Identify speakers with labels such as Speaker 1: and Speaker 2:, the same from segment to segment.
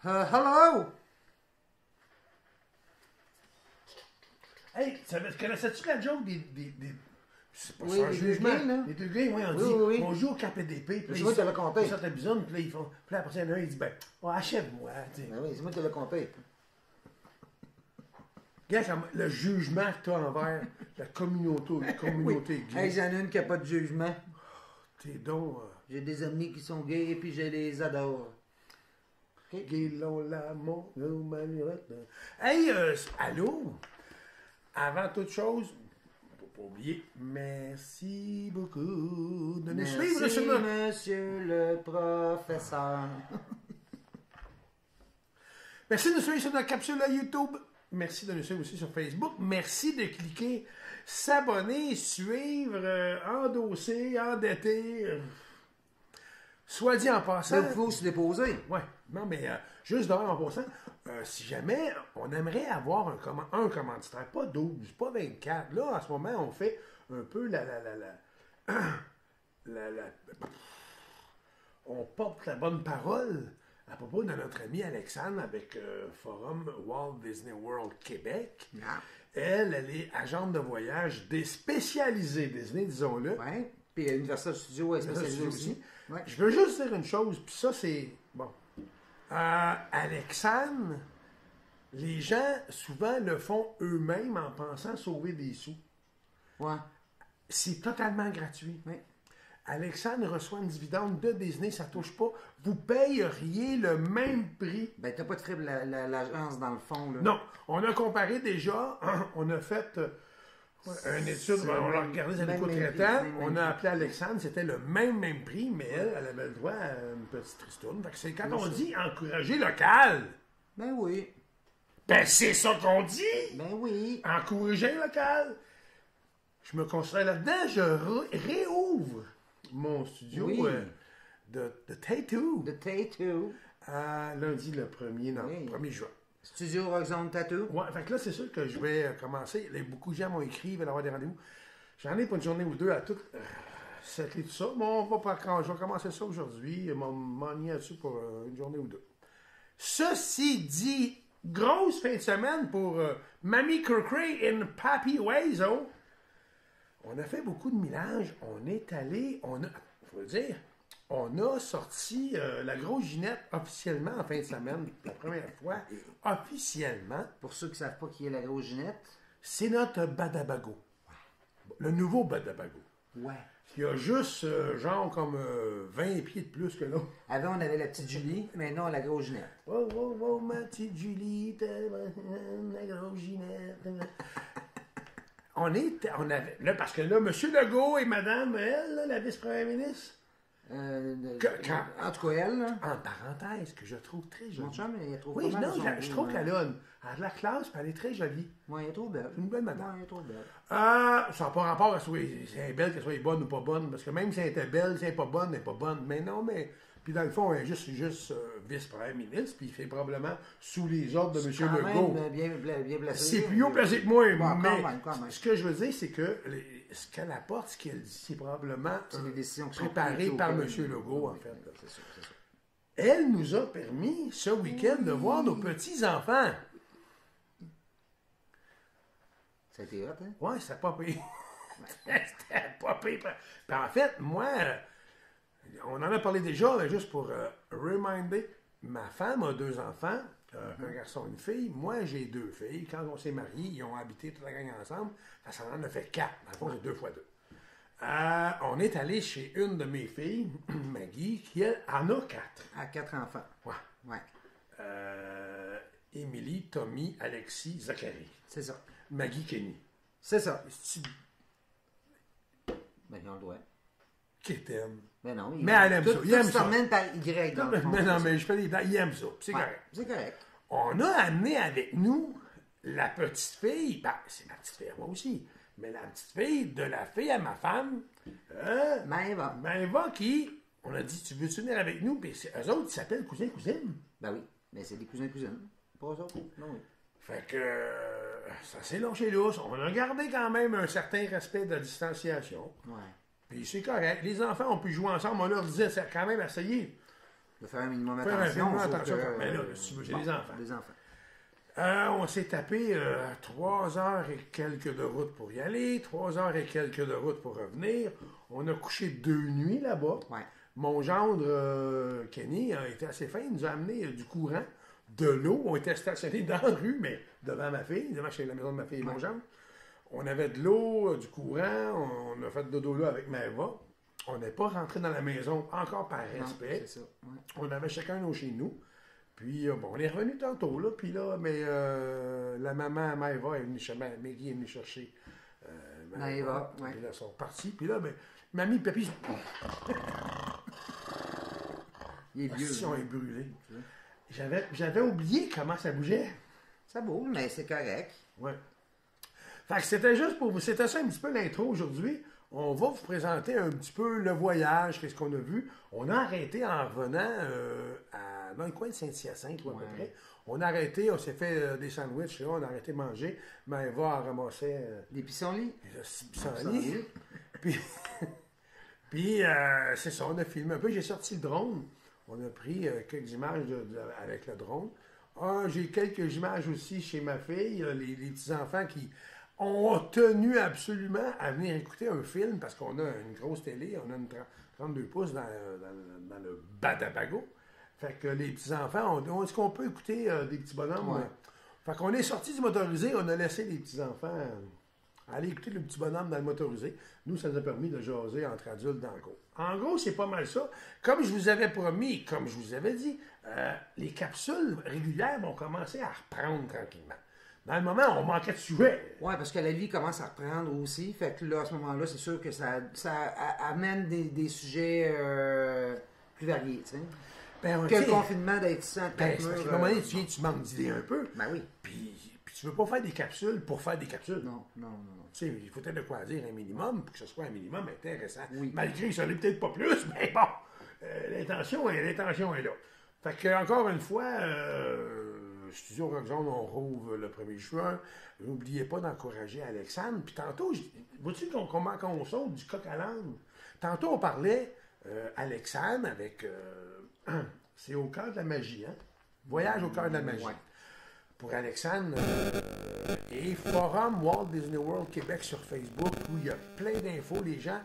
Speaker 1: Hello!
Speaker 2: Hey, connaissais-tu la joke des c'est pas
Speaker 1: Oui,
Speaker 2: ça, un
Speaker 1: les
Speaker 2: jugement.
Speaker 1: deux gays, là.
Speaker 2: Les deux gars, oui, on
Speaker 1: Oui,
Speaker 2: dit,
Speaker 1: oui, oui.
Speaker 2: on joue au KPDP.
Speaker 1: C'est moi qui te l'ai compté.
Speaker 2: Ils sortent la bisoune, puis là, ils font. Puis là, après, il y en a un, il dit, ben, oh, achève-moi, tu sais.
Speaker 1: Ben oui, c'est moi qui l'ai compté.
Speaker 2: Regarde le jugement que tu as envers la communauté gay.
Speaker 1: Hey, j'en ai une qui n'a pas de jugement.
Speaker 2: T'es donc.
Speaker 1: J'ai des amis qui sont gays et puis je les adore.
Speaker 2: Gay, Lola, mon, malheureux. Hey, allô? Avant toute chose, faut pas oublier, merci beaucoup de nous suivre
Speaker 1: Merci,
Speaker 2: sur notre.
Speaker 1: monsieur le professeur.
Speaker 2: Merci de nous suivre sur notre capsule à YouTube. Merci de nous suivre aussi sur Facebook. Merci de cliquer s'abonner, suivre, endosser, endetter. Soit dit en passant.
Speaker 1: Il faut se déposer.
Speaker 2: Ouais, non, mais juste d'ailleurs en passant, si jamais on aimerait avoir un commanditaire, pas 12, pas 24. Là, en ce moment, on fait un peu on porte la bonne parole à propos de notre ami Alexandre avec Forum Walt Disney World Québec.
Speaker 1: Ah.
Speaker 2: Elle est agente de voyage spécialisée Disney, disons-le.
Speaker 1: Oui. Puis Universal Studios est spécialisé aussi. Ouais.
Speaker 2: Je veux juste dire une chose, puis ça, c'est... Bon. Alexandre, les gens, souvent, le font eux-mêmes en pensant sauver des sous.
Speaker 1: Ouais.
Speaker 2: C'est totalement gratuit.
Speaker 1: Oui.
Speaker 2: Alexandre reçoit une dividende de Disney, ça touche pas. Vous payeriez le même prix.
Speaker 1: Ben, t'as pas de frais pour l'agence dans le fond, là.
Speaker 2: Non. On a comparé déjà, on a fait une étude, on a regardé, ça nous coûte très temps. On a appelé Alexandre, c'était le même prix, mais elle avait le droit à une petite tristoune. Fait que c'est quand on dit encourager local.
Speaker 1: Ben oui.
Speaker 2: Ben, c'est ça qu'on dit!
Speaker 1: Ben oui.
Speaker 2: Encourager local. Je me concentre là-dedans, je réouvre mon studio
Speaker 1: Oui.
Speaker 2: de Tattoo
Speaker 1: The Tattoo.
Speaker 2: à lundi le 1er juin.
Speaker 1: Studio Roxanne Tattoo.
Speaker 2: Ouais, fait que là, c'est sûr que je vais commencer. Là, beaucoup de gens m'ont écrit, ils veulent avoir des rendez-vous. J'en ai pas une journée ou deux à tout settler tout ça. Bon, je vais commencer ça aujourd'hui. M'ennuyer là-dessus pour une journée ou deux. Ceci dit, grosse fin de semaine pour Mamie Kirkray in Papi Wazo. On a fait beaucoup de millage. On est allé, faut le dire, on a sorti la grosse Ginette officiellement en fin de semaine, la première fois, officiellement.
Speaker 1: Pour ceux qui ne savent pas qui est la grosse Ginette.
Speaker 2: C'est notre Badabago. Le nouveau Badabago.
Speaker 1: Ouais.
Speaker 2: Qui a juste, genre, comme 20 pieds de plus que l'autre.
Speaker 1: Avant, on avait la petite Julie, maintenant, la grosse Ginette.
Speaker 2: Oh, oh, oh, ma petite Julie, la grosse Ginette. On avait, là, parce que là, M. Legault et Mme, elle, là, la vice-première ministre,
Speaker 1: En tout cas, elle, là.
Speaker 2: en parenthèse, que je trouve très jolie.
Speaker 1: Mon chum, il trouve
Speaker 2: Oui,
Speaker 1: pas mal
Speaker 2: non,
Speaker 1: de son
Speaker 2: je
Speaker 1: goût,
Speaker 2: trouve
Speaker 1: hein.
Speaker 2: qu'elle a elle a la classe, puis elle est très jolie.
Speaker 1: Ouais, elle est trop belle.
Speaker 2: C'est une belle madame.
Speaker 1: Ouais, elle est trop belle.
Speaker 2: Ça n'a pas rapport à si elle est belle, qu'elle soit bonne ou pas bonne, parce que même si elle était belle, si elle n'est pas bonne, elle n'est pas bonne. Mais non, mais... Puis dans le fond, elle est juste vice-premier ministre, puis il fait probablement sous les ordres de M. Legault.
Speaker 1: Bien placé.
Speaker 2: C'est plus haut placé que moi,
Speaker 1: Bon,
Speaker 2: mais
Speaker 1: quand même.
Speaker 2: ce que je veux dire, c'est que ce qu'elle apporte, ce qu'elle dit, c'est probablement
Speaker 1: C'est des décisions qui sont
Speaker 2: préparé
Speaker 1: prises
Speaker 2: par
Speaker 1: au
Speaker 2: M.
Speaker 1: pays.
Speaker 2: Legault, en
Speaker 1: Oui,
Speaker 2: fait.
Speaker 1: C'est ça, c'est ça.
Speaker 2: Elle nous a permis, ce week-end, de voir nos petits-enfants.
Speaker 1: Ça a été hot, hein?
Speaker 2: Ouais, c'était pas pire. C'était pas pire. Puis en fait, moi, on en a parlé déjà, mais juste pour reminder, ma femme a 2 enfants, un garçon et une fille. Moi, j'ai 2 filles. Quand on s'est mariés, ils ont habité toute la gang ensemble. Ça en a fait 4. Dans le fond, c'est 2 fois 2. On est allé chez une de mes filles, Maggie, qui elle en a 4.
Speaker 1: À 4 enfants.
Speaker 2: Ouais.
Speaker 1: Ouais.
Speaker 2: Émilie, Tommy, Alexis, Zachary.
Speaker 1: C'est ça.
Speaker 2: Maggie, Kenny.
Speaker 1: C'est ça.
Speaker 2: C'est-tu
Speaker 1: Ben, on le doit.
Speaker 2: qui t'aime?
Speaker 1: Ben non.
Speaker 2: Mais elle aime ça. Il aime
Speaker 1: se
Speaker 2: ça.
Speaker 1: termine par Y. Dans le fond,
Speaker 2: Mais non,
Speaker 1: c'est
Speaker 2: mais je fais des blagues. Il aime ça. C'est
Speaker 1: ça. Ouais,
Speaker 2: correct.
Speaker 1: c'est correct.
Speaker 2: On a amené avec nous la petite fille. Ben, c'est ma petite fille à moi aussi. Mais la petite fille de la fille à ma femme. Maëva qui. On a dit, tu veux-tu venir avec nous? Puis eux autres, ils s'appellent cousin-cousine.
Speaker 1: Ben oui. Mais c'est des cousins-cousines. Pas eux autres. Non, oui.
Speaker 2: Fait que ça s'est lâché lousse. On a gardé quand même un certain respect de la distanciation.
Speaker 1: Ouais.
Speaker 2: Puis c'est correct. Les enfants ont pu jouer ensemble. On leur disait, c'est quand même essayé.
Speaker 1: De faire un minimum
Speaker 2: Faire un
Speaker 1: attention.
Speaker 2: minimum
Speaker 1: sauf
Speaker 2: attention.
Speaker 1: que,
Speaker 2: Mais là, si j'ai des enfants.
Speaker 1: Des enfants.
Speaker 2: On s'est tapé 3 heures et quelques de route pour y aller, 3 heures et quelques de route pour revenir. On a couché 2 nuits là-bas.
Speaker 1: Ouais.
Speaker 2: Mon gendre, Kenny, a été assez fin. Il nous a amené du courant, de l'eau. On était stationnés dans la rue, mais devant ma fille, devant chez la maison de ma fille et mon gendre. On avait de l'eau, du courant. On a fait dodo là avec Maëva. On n'est pas rentré dans la maison encore par respect.
Speaker 1: Non, c'est ça. Ouais.
Speaker 2: On avait chacun nos chez nous. Puis, bon, on est revenu tantôt, là. Puis là, mais la maman Maëva est venue chercher, Maggie est venue chercher
Speaker 1: Maëva, ouais.
Speaker 2: Puis là, ils sont partis. Puis là, ben, mamie et papy,
Speaker 1: Il est vieux.
Speaker 2: si on est brûlé. J'avais oublié comment ça bougeait.
Speaker 1: Ça bouge, mais c'est correct.
Speaker 2: Ouais. Fait que c'était juste pour vous. C'était ça un petit peu l'intro aujourd'hui. On va vous présenter un petit peu le voyage, qu'est-ce qu'on a vu. On a arrêté en revenant dans le coin de Saint-Hyacinthe, ou à peu près. On a arrêté, on s'est fait des sandwichs, là, on a arrêté de manger. Mais elle va ramasser
Speaker 1: Des pissenlits.
Speaker 2: pissenlits. Puis, c'est ça, on a filmé un peu. J'ai sorti le drone. On a pris quelques images avec le drone. J'ai quelques images aussi chez ma fille, les petits-enfants qui ont tenu absolument à venir écouter un film parce qu'on a une grosse télé, on a une 32 pouces dans le Badabago. Fait que les petits-enfants, est-ce qu'on peut écouter des petits bonhommes?
Speaker 1: Ouais.
Speaker 2: Fait qu'on est sorti du motorisé, on a laissé les petits-enfants aller écouter le petit bonhomme dans le motorisé. Nous, ça nous a permis de jaser entre adultes dans le cours. En gros, c'est pas mal ça. Comme je vous avais promis, comme je vous avais dit, les capsules régulières vont commencer à reprendre tranquillement. Dans le moment, on manquait de sujets.
Speaker 1: Oui, parce que la vie commence à reprendre aussi. Fait que là, à ce moment-là, c'est sûr que ça amène des sujets plus variés, tu sais.
Speaker 2: Ben,
Speaker 1: Que le confinement d'être sans
Speaker 2: parce qu'à un moment donné, tu manques d'idées un peu.
Speaker 1: Ben oui.
Speaker 2: Puis tu veux pas faire des capsules pour faire des capsules.
Speaker 1: Non.
Speaker 2: Tu sais, il faut peut-être de quoi dire un minimum pour que ce soit un minimum intéressant.
Speaker 1: Oui.
Speaker 2: Malgré que ça n'est peut-être pas plus, mais bon, l'intention est là. Fait que, encore une fois, Studio Rock Zone, on rouvre le 1er juin. N'oubliez pas d'encourager Alexandre. Puis tantôt, vois-tu comment on saute du coq à l'âne? Tantôt, on parlait Alexandre avec... c'est au cœur de la magie, hein? Voyage au cœur de la magie.
Speaker 1: Ouais.
Speaker 2: Pour Alexandre, et Forum Walt Disney World Québec sur Facebook, où il y a plein d'infos. Les gens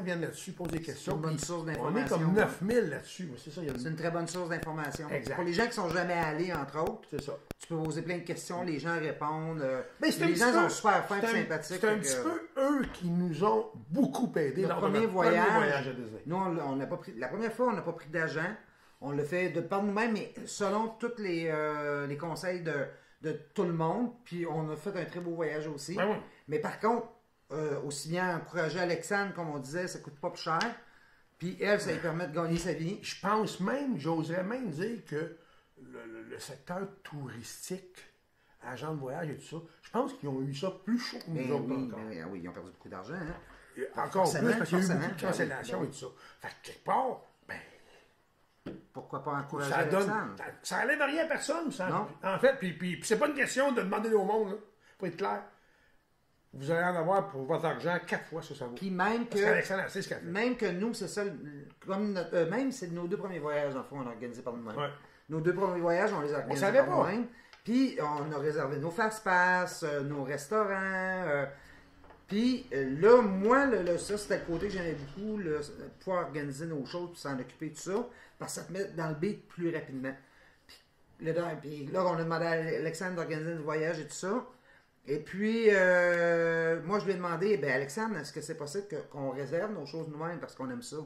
Speaker 2: viennent là-dessus, posent des questions.
Speaker 1: C'est une bonne source
Speaker 2: On est
Speaker 1: d'information.
Speaker 2: comme 9000 là-dessus. C'est ça,
Speaker 1: C'est une très bonne source d'information.
Speaker 2: Exact.
Speaker 1: Pour les gens qui sont jamais allés, entre autres,
Speaker 2: c'est ça.
Speaker 1: tu peux poser plein de questions, les gens répondent.
Speaker 2: Mais c'est
Speaker 1: les gens sont super fins et sympathiques.
Speaker 2: C'est un petit peu eux qui nous ont beaucoup aidés
Speaker 1: Le
Speaker 2: dans
Speaker 1: premier
Speaker 2: notre
Speaker 1: voyage,
Speaker 2: premier voyage à Disney.
Speaker 1: Nous, on n'a pas pris, la première fois, on n'a pas pris d'agent. On l'a fait de par nous-mêmes, mais selon tous les conseils de tout le monde. Puis on a fait un très beau voyage aussi.
Speaker 2: Ben oui.
Speaker 1: Mais par contre, aussi bien encourager Alexandre, comme on disait, ça coûte pas plus cher. Puis elle, ça lui permet de gagner sa vie.
Speaker 2: Je pense même, j'oserais même dire que le secteur touristique, agent de voyage et tout ça, je pense qu'ils ont eu ça plus chaud que nous autres encore.
Speaker 1: Oui, ils ont perdu beaucoup d'argent. Hein?
Speaker 2: Encore
Speaker 1: Forcément,
Speaker 2: plus parce qu'il y a eu
Speaker 1: forcément.
Speaker 2: beaucoup de cancellations
Speaker 1: Ben oui.
Speaker 2: et tout ça. Fait que quelque part,
Speaker 1: Pourquoi pas encourager
Speaker 2: ça donne.
Speaker 1: Alexandre?
Speaker 2: Ça enlève rien à personne, ça.
Speaker 1: Non.
Speaker 2: En fait, puis c'est pas une question de demander au monde, là, pour être clair. Vous allez en avoir pour votre argent 4 fois ce ça vaut.
Speaker 1: Puis même
Speaker 2: Parce qu'Alexandre, c'est ce qu'elle fait.
Speaker 1: même que nous, c'est ça, même c'est nos 2 premiers voyages, en fait, on a organisé par nous-mêmes.
Speaker 2: Ouais.
Speaker 1: Nos 2 premiers voyages, on les a organisés
Speaker 2: savait
Speaker 1: par
Speaker 2: pas.
Speaker 1: nous-mêmes. Puis on a réservé nos fast-pass, nos restaurants. Puis là, moi, ça, c'était le côté que j'aimais beaucoup, pouvoir organiser nos choses, puis s'en occuper de tout ça, parce que ça te met dans le beat plus rapidement. Puis là, on a demandé à Alexandre d'organiser le voyage et tout ça. Et puis, moi, je lui ai demandé, Alexandre, est-ce que c'est possible qu'on réserve nos choses nous-mêmes parce qu'on aime ça?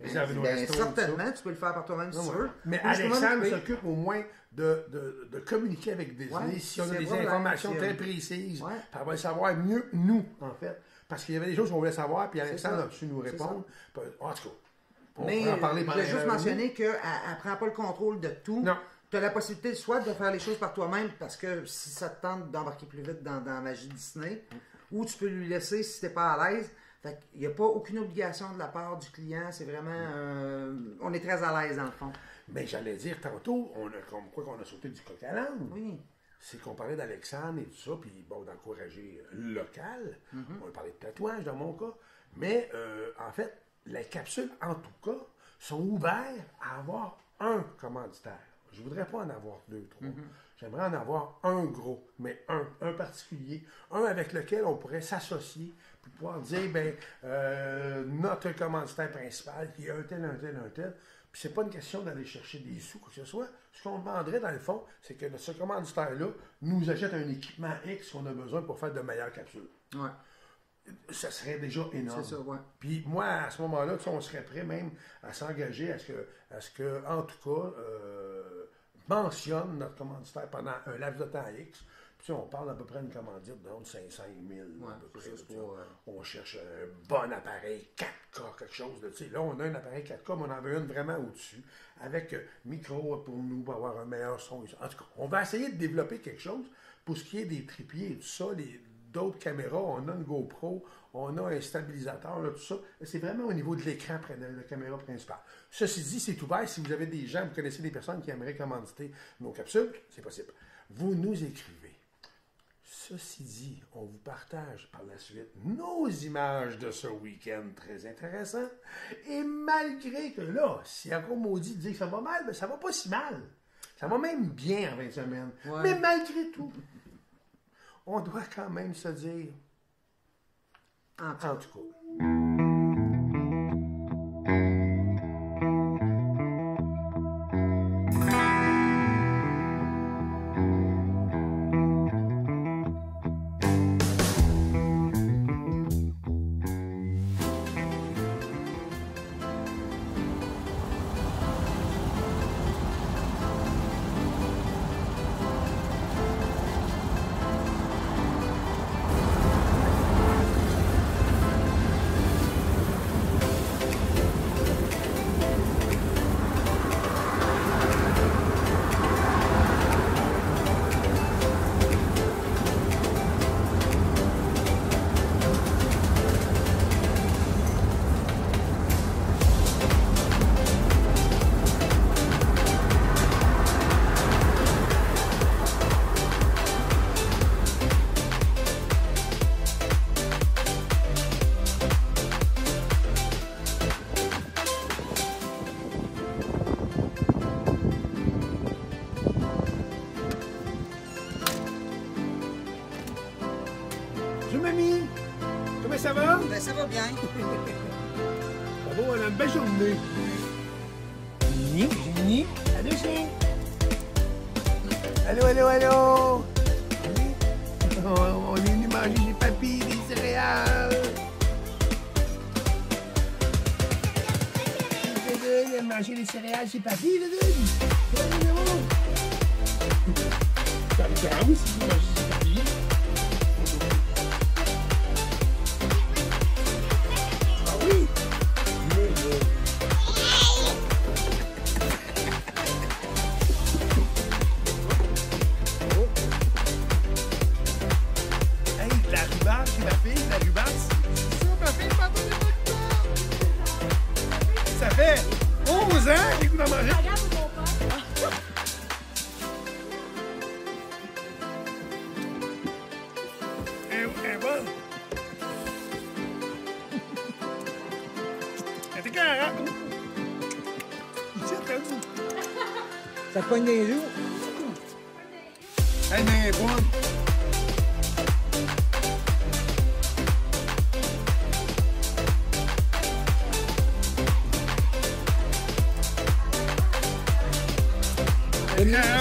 Speaker 2: Réserver nos restos,
Speaker 1: certainement,
Speaker 2: ça.
Speaker 1: tu peux le faire par toi-même si tu veux.
Speaker 2: Mais
Speaker 1: Moi, je peux m'en
Speaker 2: Alexandre
Speaker 1: occuper.
Speaker 2: s'occupe au moins de communiquer avec Disney
Speaker 1: Ouais,
Speaker 2: si on a
Speaker 1: c'est
Speaker 2: des
Speaker 1: vrai,
Speaker 2: informations
Speaker 1: c'est-
Speaker 2: très précises.
Speaker 1: Ouais.
Speaker 2: Puis on va le savoir mieux, nous, en fait. Parce qu'il y avait des choses qu'on voulait savoir, puis Alexandre
Speaker 1: ça.
Speaker 2: a su nous
Speaker 1: C'est
Speaker 2: répondre. Puis, en tout cas, on
Speaker 1: Mais
Speaker 2: pourrait en parler
Speaker 1: je
Speaker 2: pendant
Speaker 1: voulais juste
Speaker 2: une heure.
Speaker 1: mentionner qu'elle ne prend pas le contrôle de tout.
Speaker 2: Non.
Speaker 1: Tu as la possibilité soit de faire les choses par toi-même parce que si ça te tente d'embarquer plus vite dans la magie Disney, ou tu peux lui laisser si tu n'es pas à l'aise. Fait qu'il n'y a pas aucune obligation de la part du client. C'est vraiment... on est très à l'aise dans le fond.
Speaker 2: Mais j'allais dire tantôt, comme quoi qu'on a sauté du coq à l'âne.
Speaker 1: Oui.
Speaker 2: C'est qu'on parlait d'Alexandre et tout ça, puis bon, d'encourager le local.
Speaker 1: Mm-hmm.
Speaker 2: On a parlé de tatouage dans mon cas. Mais en fait, les capsules, en tout cas, sont ouvertes à avoir un commanditaire. Je ne voudrais pas en avoir 2, 3. J'aimerais en avoir un gros, mais un particulier, un avec lequel on pourrait s'associer, puis pouvoir dire, notre commanditaire principal, qui est un tel. Puis c'est pas une question d'aller chercher des sous, quoi que ce soit. Ce qu'on demanderait, dans le fond, c'est que ce commanditaire-là nous achète un équipement X qu'on a besoin pour faire de meilleures capsules.
Speaker 1: Ouais.
Speaker 2: Ça serait déjà énorme.
Speaker 1: C'est ça, ouais.
Speaker 2: Puis moi, à ce moment-là, on serait prêt même à s'engager à ce que, en tout cas, mentionne notre commanditaire pendant un laps de temps X. Puis on parle à peu près d'une commandite de 500 000.
Speaker 1: Ouais,
Speaker 2: à peu près,
Speaker 1: ça,
Speaker 2: on cherche un bon appareil 4K, quelque chose. Là, on a un appareil 4K, mais on en veut une vraiment au-dessus, avec micro pour nous, pour avoir un meilleur son. En tout cas, on va essayer de développer quelque chose pour ce qui est des trépieds et tout ça, d'autres caméras. On a une GoPro, on a un stabilisateur, là, tout ça. C'est vraiment au niveau de l'écran près de la caméra principale. Ceci dit, c'est ouvert. Si vous avez des gens, vous connaissez des personnes qui aimeraient commanditer nos capsules, c'est possible. Vous nous écrivez. Ceci dit, on vous partage par la suite nos images de ce week-end très intéressant. Et malgré que là, si encore maudit dit que ça va mal, ça va pas si mal. Ça va même bien en 20 semaines. Ouais. Mais malgré tout, on doit quand même se dire, en tout cas. Bonjour, mamie. Comment ça va?
Speaker 3: Ben, ça va bien.
Speaker 2: Bravo, on a une belle journée. Génie. Allô, chien. Allô. On est venu manger des papilles, des céréales. Il a mangé des céréales chez papy, là, ça me calme si vous mangez chez papy. Ah oui? Hey, la rhubarbe chez ma fille, la rhubarbe, c'est ça, ma fille, je m'entendais pas de ça. Ça fait 11 ans que j'ai goût d'en manger. Elle est bonne. Elle était carrée.
Speaker 3: Ça te poigne des joues?
Speaker 2: Elle est bonne.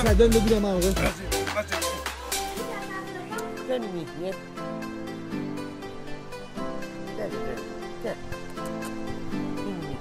Speaker 3: Ça donne le goût de manger.
Speaker 2: Vas-y.
Speaker 4: Viens, Mimi, viens. Viens. Mimi.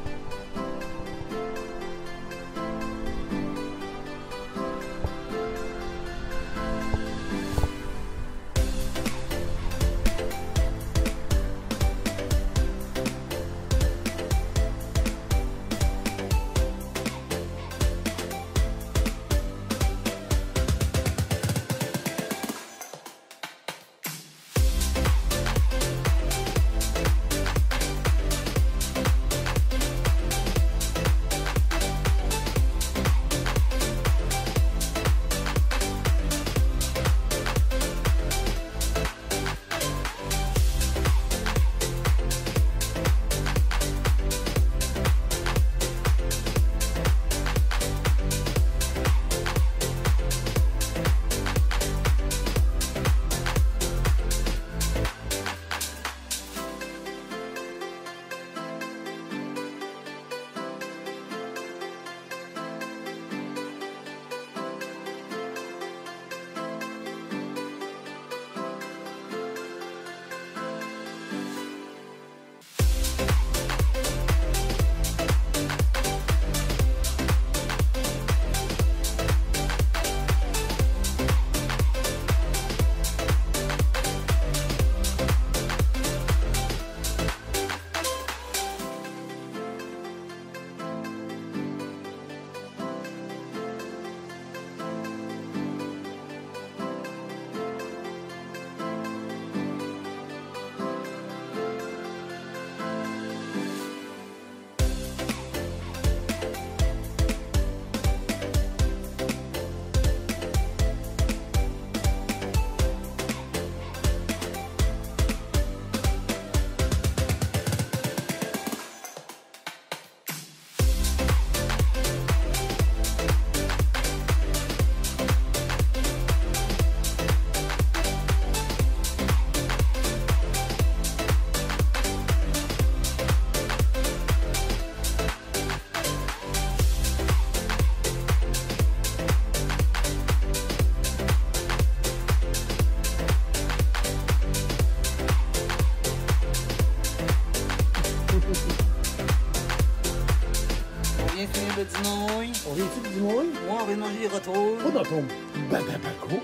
Speaker 2: tu dis-moi?
Speaker 4: Moi, on va manger les retours.
Speaker 2: Pas dans ton bababaco.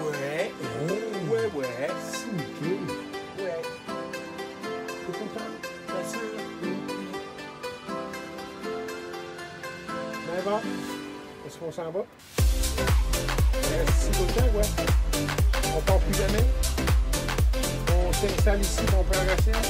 Speaker 4: Ouais. Ouais.
Speaker 2: Sneaké.
Speaker 4: Ouais.
Speaker 2: T'es content?
Speaker 4: Bien sûr.
Speaker 2: Ben bon. Est-ce qu'on s'en va? Reste ici tout le temps, quoi. On part plus jamais. On s'installe ici, on prend la ration.